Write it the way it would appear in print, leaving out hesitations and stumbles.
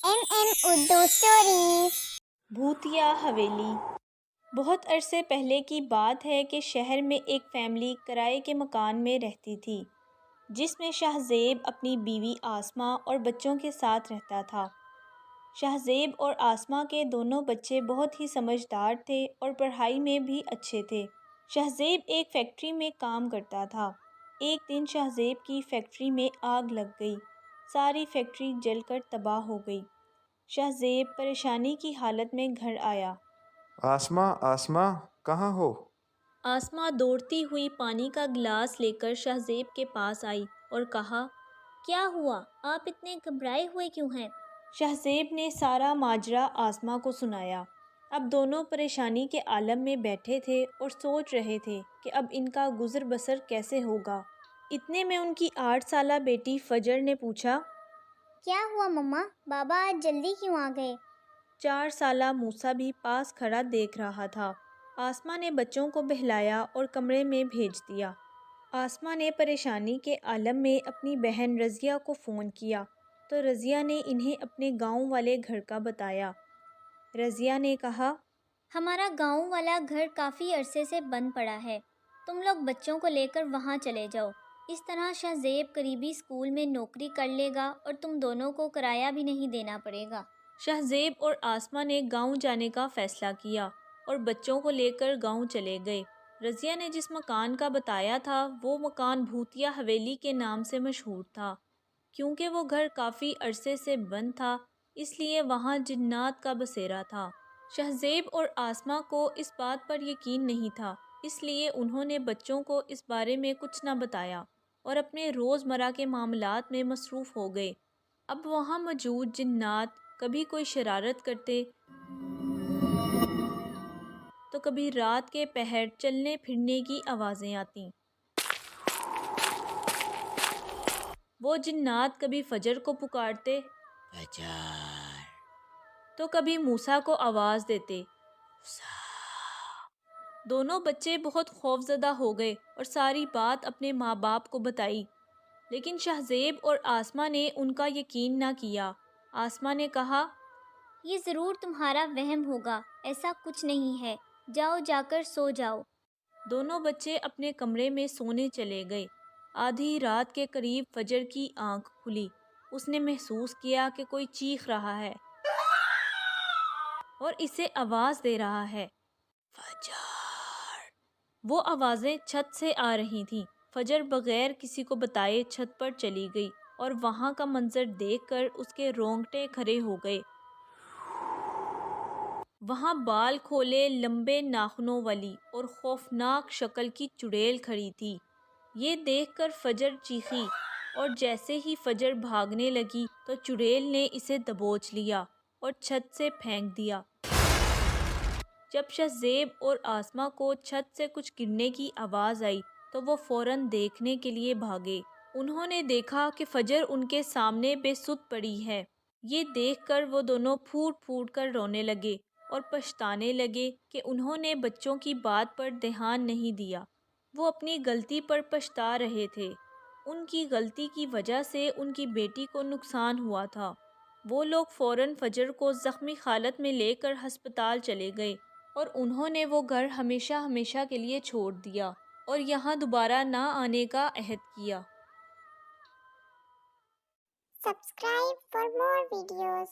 Urdu stories. Bhutia حویلی۔ بہت عرصے پہلے کی بات ہے کہ شہر میں ایک فیملی کرائے کے مکان میں رہتی تھی، جس میں شاہ زیب اپنی بیوی آسمہ اور بچوں کے ساتھ رہتا تھا۔ شاہ زیب اور آسمہ کے دونوں بچے بہت ہی سمجھدار تھے اور پڑھائی میں بھی اچھے تھے۔ شاہ زیب ایک فیکٹری میں کام کرتا تھا۔ ایک دن شاہ زیب کی فیکٹری میں آگ لگ گئی، ساری فیکٹری جل کر تباہ ہو گئی۔ شاہ زیب پریشانی کی حالت میں گھر آیا۔ آسمہ کہاں ہو؟ آسمہ دوڑتی ہوئی پانی کا گلاس لے کر شاہ زیب کے پاس آئی اور کہا، کیا ہوا؟ آپ اتنے گھبرائے ہوئے کیوں ہیں؟ شاہ زیب نے سارا ماجرا آسمہ کو سنایا۔ اب دونوں پریشانی کے عالم میں بیٹھے تھے اور سوچ رہے تھے کہ اب ان کا گزر بسر کیسے ہوگا۔ اتنے میں ان کی 8 سالہ بیٹی فجر نے پوچھا، کیا ہوا مما؟ بابا آج جلدی کیوں آ گئے؟ 4 سالہ موسیٰ بھی پاس کھڑا دیکھ رہا تھا۔ آسمہ نے بچوں کو بہلایا اور کمرے میں بھیج دیا۔ آسمہ نے پریشانی کے عالم میں اپنی بہن رضیہ کو فون کیا تو رضیہ نے انہیں اپنے گاؤں والے گھر کا بتایا۔ رضیہ نے کہا، ہمارا گاؤں والا گھر کافی عرصے سے بند پڑا ہے، تم لوگ بچوں کو لے کر وہاں چلے جاؤ۔ اس طرح شاہ زیب قریبی اسکول میں نوکری کر لے گا اور تم دونوں کو کرایہ بھی نہیں دینا پڑے گا۔ شاہ زیب اور آسمہ نے گاؤں جانے کا فیصلہ کیا اور بچوں کو لے کر گاؤں چلے گئے۔ رضیہ نے جس مکان کا بتایا تھا وہ مکان بھوتیا حویلی کے نام سے مشہور تھا، کیونکہ وہ گھر کافی عرصے سے بند تھا، اس لیے وہاں جنات کا بسیرا تھا۔ شاہ زیب اور آسمہ کو اس بات پر یقین نہیں تھا، اس لیے انہوں نے بچوں کو اس بارے میں کچھ نہ بتایا اور اپنے روزمرہ کے معاملات میں مصروف ہو گئے۔ اب وہاں موجود جنات کبھی کوئی شرارت کرتے تو کبھی رات کے پہر چلنے پھرنے کی آوازیں آتیں۔ وہ جنات کبھی فجر کو پکارتے فجر، تو کبھی موسیٰ کو آواز دیتے موسیٰ۔ دونوں بچے بہت خوفزدہ ہو گئے اور ساری بات اپنے ماں باپ کو بتائی، لیکن شاہ زیب اور آسمہ نے ان کا یقین نہ کیا۔ آسمہ نے کہا، یہ ضرور تمہارا وہم ہوگا، ایسا کچھ نہیں ہے، جاؤ جا کر سو جاؤ۔ دونوں بچے اپنے کمرے میں سونے چلے گئے۔ آدھی رات کے قریب فجر کی آنکھ کھلی۔ اس نے محسوس کیا کہ کوئی چیخ رہا ہے اور اسے آواز دے رہا ہے، فجر۔ وہ آوازیں چھت سے آ رہی تھیں۔ فجر بغیر کسی کو بتائے چھت پر چلی گئی اور وہاں کا منظر دیکھ کر اس کے رونگٹے کھڑے ہو گئے۔ وہاں بال کھولے، لمبے ناخنوں والی اور خوفناک شکل کی چڑیل کھڑی تھی۔ یہ دیکھ کر فجر چیخی اور جیسے ہی فجر بھاگنے لگی تو چڑیل نے اسے دبوچ لیا اور چھت سے پھینک دیا۔ جب شاہ زیب اور آسمہ کو چھت سے کچھ گرنے کی آواز آئی تو وہ فوراً دیکھنے کے لیے بھاگے۔ انہوں نے دیکھا کہ فجر ان کے سامنے بے سدھ پڑی ہے۔ یہ دیکھ کر وہ دونوں پھوٹ پھوٹ کر رونے لگے اور پچھتانے لگے کہ انہوں نے بچوں کی بات پر دھیان نہیں دیا۔ وہ اپنی غلطی پر پچھتا رہے تھے۔ ان کی غلطی کی وجہ سے ان کی بیٹی کو نقصان ہوا تھا۔ وہ لوگ فوراً فجر کو زخمی حالت میں لے کر ہسپتال چلے گئے اور انہوں نے وہ گھر ہمیشہ ہمیشہ کے لیے چھوڑ دیا اور یہاں دوبارہ نہ آنے کا عہد کیا۔ Subscribe for more videos.